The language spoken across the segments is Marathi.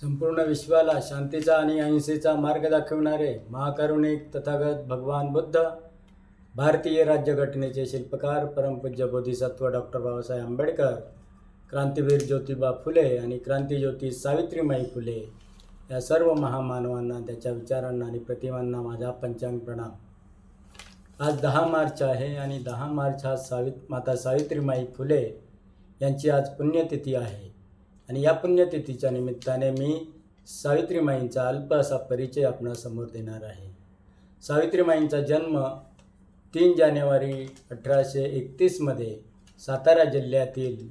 संपूर्ण विश्वाला शांतीचा आणि अहिंसेचा मार्ग दाखविणारे महाकरुणिक तथागत भगवान बुद्ध, भारतीय राज्यघटनेचे शिल्पकार परमपूज्य बोधिसत्व डॉक्टर बाबासाहेब आंबेडकर, क्रांतीवीर ज्योतिबा फुले आणि क्रांतीज्योती सावित्रीमाई फुले या सर्व महामानवांना, त्याच्या विचारांना आणि प्रतिमांना माझा पंचांग प्रणाम. आज 10 मार्च आहे आणि 10 मार्च हा माता सावित्रीमाई फुले यांची आज पुण्यतिथी आहे. आणि या पुण्यतिथीच्या निमित्ताने मी सावित्रीमाईंचा अल्प असा परिचय आपणासमोर देणार आहे. सावित्रीमाईंचा जन्म 3 जानेवारी 1831 सातारा जिल्ह्यातील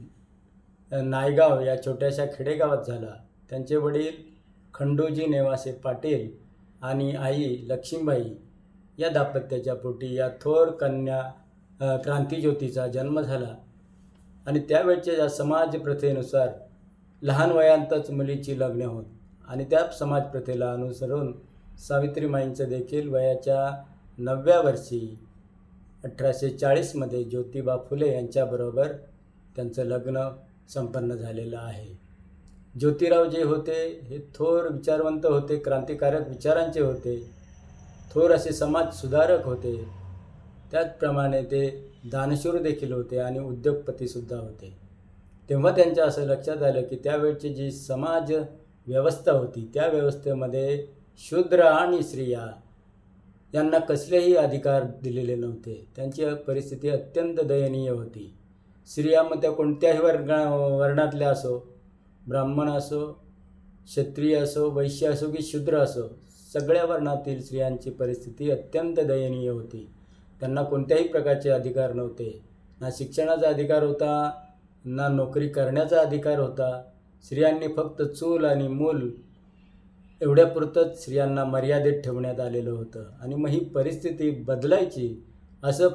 नायगाव या छोट्याशा खेडेगावात झाला. त्यांचे वडील खंडोजी नेवासे पाटील आणि आई लक्ष्मीबाई या दाम्पत्याच्या पोटी या थोर कन्या क्रांतीज्योतीचा जन्म झाला. आणि त्यावेळच्या या समाज प्रथेनुसार लहान वयातच मुलीची लग्न होत आणि त्या समाज प्रथेला अनुसरून सावित्रीमाईंचं देखील वयाच्या 9व्या वर्षी 1840 ज्योतिबा फुले यांच्याबरोबर त्यांचं लग्न संपन्न झालेलं आहे. ज्योतिराव जे होते हे थोर विचारवंत होते, क्रांतिकारक विचारांचे होते, थोर असे समाज सुधारक होते. त्याचप्रमाणे ते दानशूर देखील होते आणि उद्योगपतीसुद्धा होते. तेव्हा त्यांच्या असं लक्षात आलं की त्यावेळची जी समाज व्यवस्था होती त्या व्यवस्थेमध्ये शूद्र आणि स्त्रिया यांना कसलेही अधिकार दिलेले नव्हते. त्यांची परिस्थिती अत्यंत दयनीय होती. स्त्रिया मग त्या कोणत्याही वर्णातल्या असो, ब्राह्मण असो, क्षत्रिय असो, वैश्य असो की शूद्र असो, सगळ्या वर्णातील स्त्रियांची परिस्थिती अत्यंत दयनीय होती. त्यांना कोणत्याही प्रकारचे अधिकार नव्हते. ना शिक्षणाचा अधिकार होता, ना नोकरी करण्याचा अधिकार होता. स्त्रियांनी फक्त चूल आणि मूल एवढ्यापुरतंच स्त्रियांना मर्यादित ठेवण्यात आलेलं होतं. आणि मग ही परिस्थिती बदलायची असं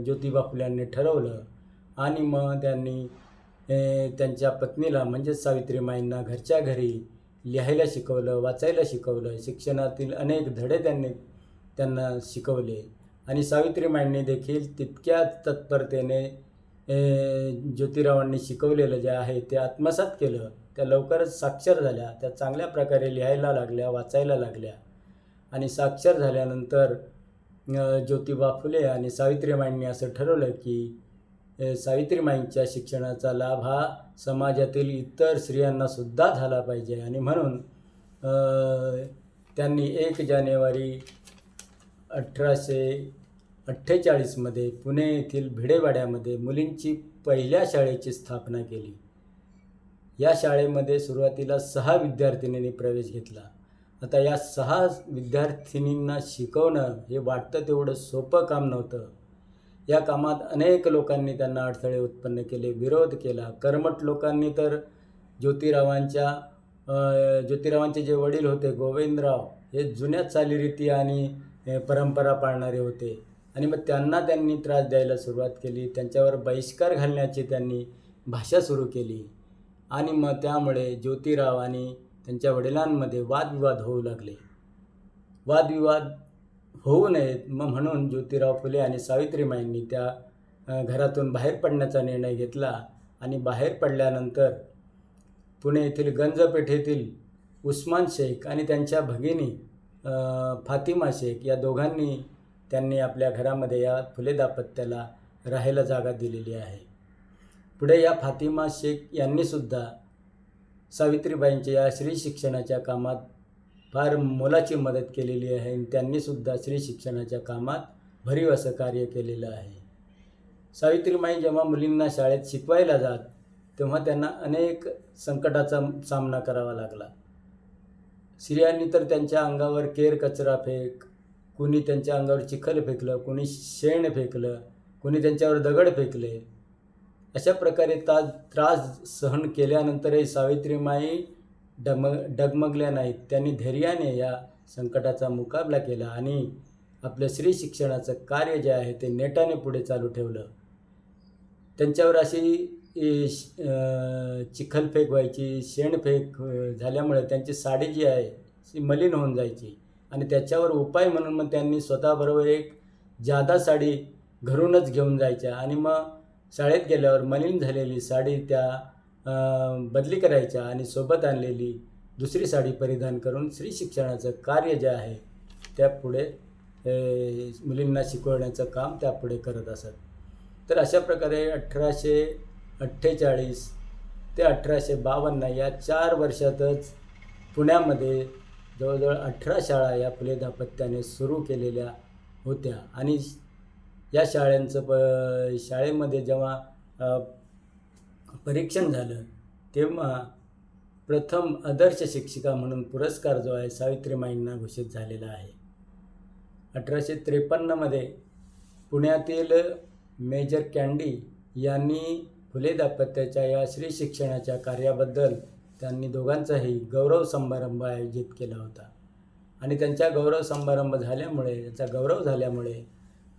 ज्योतिबा फुल्यांनी ठरवलं. आणि मग त्यांनी त्यांच्या पत्नीला म्हणजेच सावित्रीमाईंना घरच्या घरी लिहायला शिकवलं, वाचायला शिकवलं. शिक्षणातील अनेक धडे त्यांना शिकवले. आणि सावित्रीमाईंनी देखील तितक्याच तत्परतेने ज्योतिरावांनी शिकवलेलं जे आहे ते आत्मसात केलं. त्या लवकरच साक्षर झाल्या. त्या चांगल्या प्रकारे लिहायला लागल्या, वाचायला लागल्या. आणि साक्षर झाल्यानंतर ज्योतिबा फुले आणि सावित्रीमाईंनी असं ठरवलं की सावित्रीमाईंच्या शिक्षणाचा लाभ हा समाजातील इतर स्त्रियांनासुद्धा झाला पाहिजे. आणि म्हणून त्यांनी 1 जानेवारी 1848 पुणे येथील भिडेवाड्यामध्ये मुलींची पहिल्या शाळेची स्थापना केली. या शाळेमध्ये सुरुवातीला 6 विद्यार्थिनींनी प्रवेश घेतला. आता या 6 विद्यार्थिनींना शिकवणं हे वाटतं तेवढं सोपं काम नव्हतं. या कामात अनेक लोकांनी त्यांना अडथळे उत्पन्न केले, विरोध केला. कर्मठ लोकांनी तर ज्योतिरावांचे जे वडील होते गोविंदराव हे जुन्या चालीरीती आणि परंपरा पाळणारे होते. आणि मग त्यांनी त्रास द्यायला सुरुवात केली. त्यांच्यावर बहिष्कार घालण्याची त्यांनी भाषा सुरू केली. आणि मग त्यामुळे ज्योतिराव आणि त्यांच्या वडिलांमध्ये वादविवाद होऊ लागले. वादविवाद होऊ नयेत म्हणून ज्योतिराव फुले आणि सावित्रीमाईंनी त्या घरातून बाहेर पडण्याचा निर्णय घेतला. आणि बाहेर पडल्यानंतर पुणे येथील गंजपेठेतील उस्मान शेख आणि त्यांच्या भगिनी फातिमा शेख या दोघांनी त्यांनी आपल्या घरामध्ये या फुले दाम्पत्याला राहायला जागा दिलेली आहे. पुढे या फातिमा शेख यांनीसुद्धा सावित्रीबाईंच्या या स्त्री शिक्षणाच्या कामात फार मोलाची मदत केलेली आहे. आणि त्यांनीसुद्धा स्त्री शिक्षणाच्या कामात भरीव असं कार्य केलेलं आहे. सावित्रीमाई जेव्हा मुलींना शाळेत शिकवायला जात तेव्हा त्यांना अनेक संकटाचा सामना करावा लागला. स्त्रियांनी तर त्यांच्या अंगावर केर कचरा फेक, कुणी त्यांच्या अंगावर चिखल फेकलं, कुणी शेण फेकलं, कुणी त्यांच्यावर दगड फेकले. अशा प्रकारे त्रास सहन केल्यानंतरही सावित्रीमाई डगमगल्या नाहीत. त्यांनी धैर्याने या संकटाचा मुकाबला केला आणि आपलं स्त्री शिक्षणाचं कार्य जे आहे ते नेटाने पुढे चालू ठेवलं. त्यांच्यावर अशी चिखलफेक व्हायची, शेणफेक झाल्यामुळे त्यांची साडी जी आहे ती मलिन होऊन जायची. आणि त्याच्यावर उपाय म्हणून मग त्यांनी स्वतःबरोबर एक जादा साडी घरूनच घेऊन जायच्या. आणि मग शाळेत गेल्यावर मलिन झालेली साडी त्या बदली करायच्या आणि सोबत आणलेली दुसरी साडी परिधान करून स्त्री शिक्षणाचं कार्य जे आहे त्या पुढे मुलींना शिकवण्याचं काम त्या पुढे करत असत. तर अशा प्रकारे 1848 ते 1852 या 4 वर्षातच पुण्यामध्ये जवळजवळ 18 शाळा या फुले दाम्पत्याने सुरू केलेल्या होत्या. आणि या शाळेमध्ये जेव्हा परीक्षण झालं तेव्हा प्रथम आदर्श शिक्षिका म्हणून पुरस्कार जो आहे सावित्रीमाईंना घोषित झालेला आहे. 1853 पुण्यातील मेजर कँडी यांनी फुले दाम्पत्याच्या या स्त्री शिक्षणाच्या कार्याबद्दल त्यांनी दोघांचाही गौरव समारंभ आयोजित केला होता. आणि त्यांचा गौरव झाल्यामुळे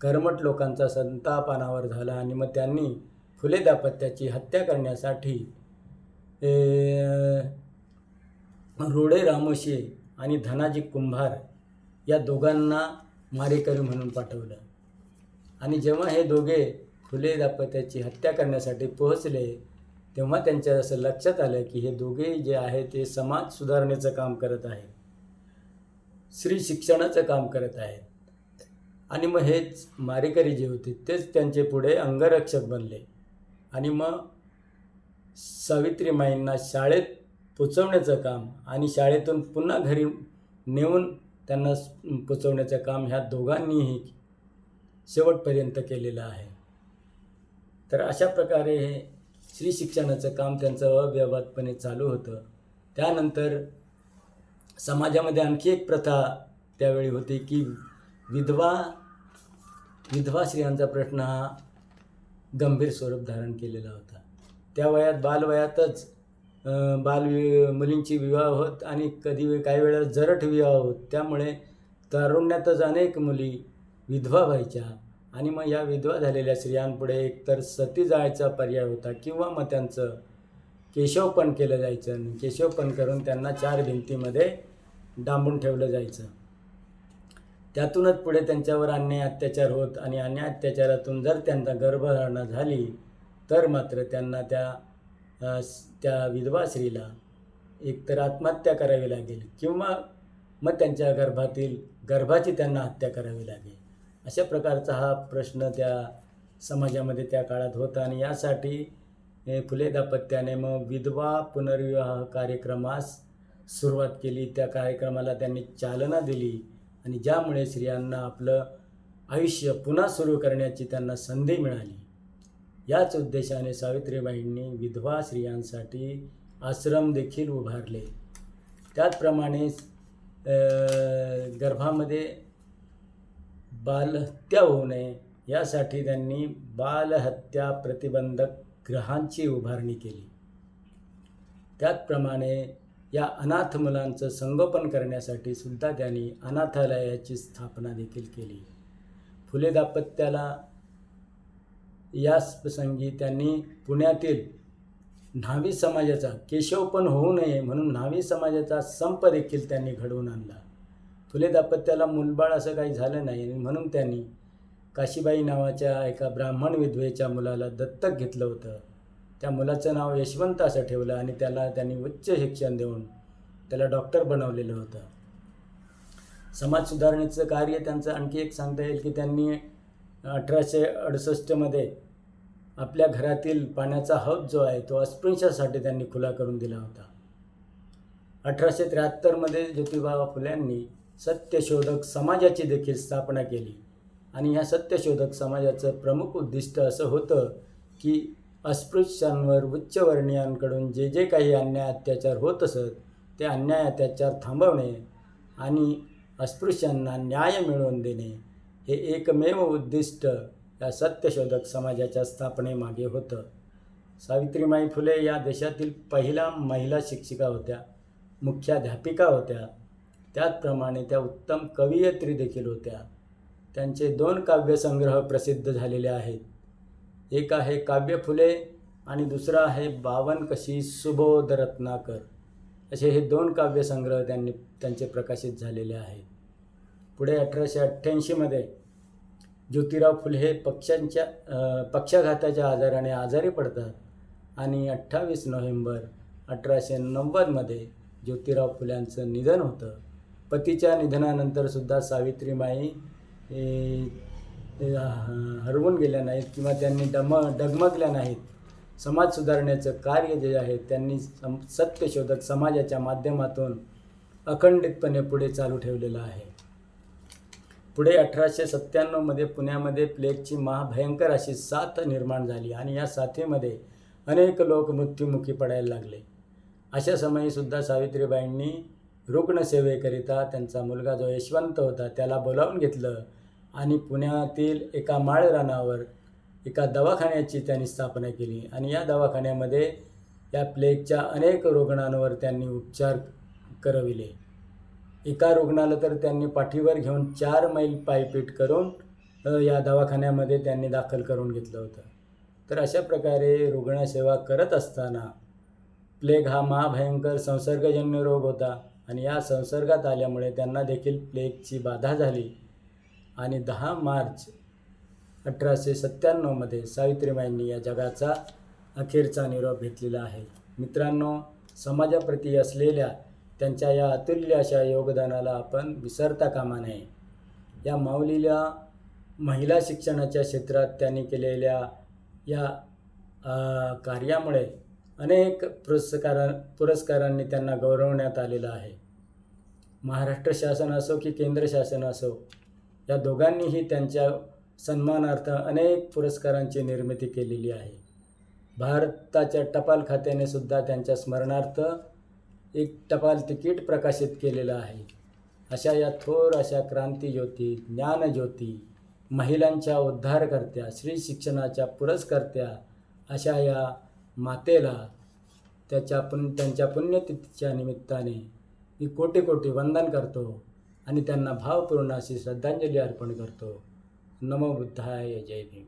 कर्मठ लोकांचा संताप अनावर झाला आणि मग त्यांनी फुले दाम्पत्याची हत्या करण्यासाठी रोडे रामोशी आणि धनाजी कुंभार या दोघांना मारेकरी म्हणून पाठवलं. आणि जेव्हा हे दोघे फुले दाम्पत्याची हत्या करण्यासाठी पोहोचले तेव्हा त्यांच्या असं लक्षात आलं की हे दोघे जे आहे ते समाज सुधारणेचं काम करत आहेत, स्त्री शिक्षणाचं काम करत आहेत. आणि मग हेच मारेकरी जे होते तेच त्यांचे पुढे अंगरक्षक बनले. आणि मग सावित्रीमाईंना शाळेत पोचवण्याचं काम आणि शाळेतून पुन्हा घरी नेऊन त्यांना पोचवण्याचं काम ह्या दोघांनीही शेवटपर्यंत केलेलं आहे. तर अशा प्रकारे हे स्त्री शिक्षणाचं काम त्यांचं अव्यवहातपणे चालू होतं. त्यानंतर समाजामध्ये आणखी एक प्रथा त्यावेळी होती की विधवा स्त्रियांचा प्रश्न हा गंभीर स्वरूप धारण केलेला होता. त्या वयात बालवयातच मुलींची विवाह होत आणि काही वेळा जरठ विवाह होत. त्यामुळे तारुण्यातच अनेक मुली विधवा व्हायच्या. आणि मग या विधवा झालेल्या स्त्रियांपुढे एकतर सती जायचा पर्याय होता किंवा मग त्यांचं केशवपण केलं जायचं. आणि केशवपण करून त्यांना 4 भिंतीमध्ये डांबून ठेवलं जायचं. त्यातूनच पुढे त्यांच्यावर अन्याय अत्याचार होत आणि अन्याय अत्याचारातून जर त्यांना गर्भधारणा झाली तर मात्र त्यांना त्या विधवा स्त्रीला एकतर आत्महत्या करावी लागेल किंवा मग त्यांच्या गर्भाची त्यांना हत्या करावी लागेल. अशा प्रकारचा हा प्रश्न त्या समाजामध्ये त्या काळात होता. आणि यासाठी फुले दाम्पत्याने मग विधवा पुनर्विवाह कार्यक्रमास सुरुवात केली. त्या कार्यक्रमाला त्यांनी चालना दिली आणि ज्यामुळे स्त्रियांना आपलं आयुष्य पुन्हा सुरू करण्याची त्यांना संधी मिळाली. याच उद्देशाने सावित्रीबाईंनी विधवा स्त्रियांसाठी आश्रम देखील उभारले. त्याचप्रमाणे गर्भामध्ये बालहत्या होऊ नये यासाठी त्यांनी बालहत्या प्रतिबंधक गृहांची उभारणी केली. त्याचप्रमाणे या अनाथ मुलांचं संगोपन करण्यासाठी सुद्धा त्यांनी अनाथालयाची स्थापना देखील केली. फुले दाम्पत्याला याच प्रसंगी त्यांनी पुण्यातील न्हावी समाजाचा केशवपण होऊ नये म्हणून न्हावी समाजाचा संप देखील त्यांनी घडवून आणला. फुले दाम्पत्याला मूलबाळ असं काही झालं नाही आणि म्हणून त्यांनी काशीबाई नावाच्या एका ब्राह्मण विधवेच्या मुलाला दत्तक घेतलं होतं. त्या मुलाचं नाव यशवंत असं ठेवलं आणि त्याला त्यांनी उच्च शिक्षण देऊन त्याला डॉक्टर बनवलेलं होतं. समाज सुधारणेचं कार्य त्यांचं आणखी एक सांगता येईल की त्यांनी 1868 आपल्या घरातील पाण्याचा हौद जो आहे तो अस्पृश्यांसाठी त्यांनी खुला करून दिला होता. 1873 ज्योतिबा फुल्यांनी सत्यशोधक समाजाची देखील स्थापना केली. आणि ह्या सत्यशोधक समाजाचं प्रमुख उद्दिष्ट असं होतं की अस्पृश्यांवर उच्चवर्णीयांकडून जे काही अन्याय अत्याचार होत असत ते अन्याय अत्याचार थांबवणे आणि अस्पृश्यांना न्याय मिळवून देणे हे एकमेव उद्दिष्ट या सत्यशोधक समाजाच्या स्थापनेमागे होतं. सावित्रीमाई फुले या देशातील पहिल्या महिला शिक्षिका होत्या, मुख्याध्यापिका होत्या. त्याचप्रमाणे त्या उत्तम कवयित्री देखील होत्या. त्यांचे 2 काव्यसंग्रह प्रसिद्ध झालेले आहेत. एक आहे काव्य फुले आणि दुसरा आहे 52 कशी सुबोध रत्नाकर. असे हे 2 काव्यसंग्रह त्यांचे प्रकाशित झालेले आहेत. पुढे 1888 ज्योतिराव फुले हे पक्षाघाताच्या आजाराने आजारी पडतात आणि 28 नोव्हेंबर 1890 ज्योतिराव फुल्यांचं निधन होतं. पतीच्या निधनानंतरसुद्धा सावित्रीमाई हरवून गेल्या नाहीत किंवा त्यांनी डगमगल्या नाहीत. समाज सुधारण्याचं कार्य जे आहे त्यांनी सत्यशोधक समाजाच्या माध्यमातून अखंडितपणे पुढे चालू ठेवलेलं आहे. पुढे 1897मध्ये पुण्यामध्ये प्लेगची महाभयंकर अशी साथ निर्माण झाली आणि या साथीमध्ये अनेक लोक मृत्युमुखी पडायला लागले. अशा समयीसुद्धा सावित्रीबाईंनी रुग्णसेवेकरिता त्यांचा मुलगा जो यशवंत होता त्याला बोलावून घेतलं आणि पुण्यातील एका माळरानावर एका दवाखान्याची त्यांनी स्थापना केली आणि या दवाखान्यामध्ये या प्लेगच्या अनेक रुग्णांवर त्यांनी उपचार करविले. एका रुग्णाला तर त्यांनी पाठीवर घेऊन 4 मैल पायपीट करून या दवाखान्यामध्ये त्यांनी दाखल करून घेतलं होतं. तर अशा प्रकारे रुग्णसेवा करत असताना प्लेग हा महाभयंकर संसर्गजन्य रोग होता आणि या संसर्गात आल्यामुळे त्यांना देखील प्लेगची बाधा झाली आणि 10 मार्च 1897मध्ये सावित्रीबाईंनी या जगाचा अखेरचा निरोप घेतलेला आहे. मित्रांनो, समाजाप्रती असलेल्या त्यांच्या या अतुल्य अशा योगदानाला आपण विसरता कामा नये. या माऊलीला महिला शिक्षणाच्या क्षेत्रात त्यांनी केलेल्या या कार्यामुळे अनेक पुरस्कारांनी त्यांना गौरवण्यात आलेलं आहे. महाराष्ट्र शासन असो की केंद्र शासन असो, या दोघांनीही त्यांच्या सन्मानार्थ अनेक पुरस्कारांची निर्मिती केलेली आहे. भारताच्या टपाल खात्याने सुद्धा त्यांच्या स्मरणार्थ एक टपाल तिकीट प्रकाशित केलेलं आहे. अशा या थोर अशा क्रांतिज्योती, ज्ञानज्योती, महिलांच्या उद्धारकर्त्या, स्त्री शिक्षणाच्या पुरस्कर्त्या अशा या मातेला त्यांच्या पुण्यतिथीच्या निमित्ताने मी कोटी कोटी वंदन करतो आणि त्यांना भावपूर्ण अशी श्रद्धांजली अर्पण करतो. नमो बुद्धाय. जय भीम.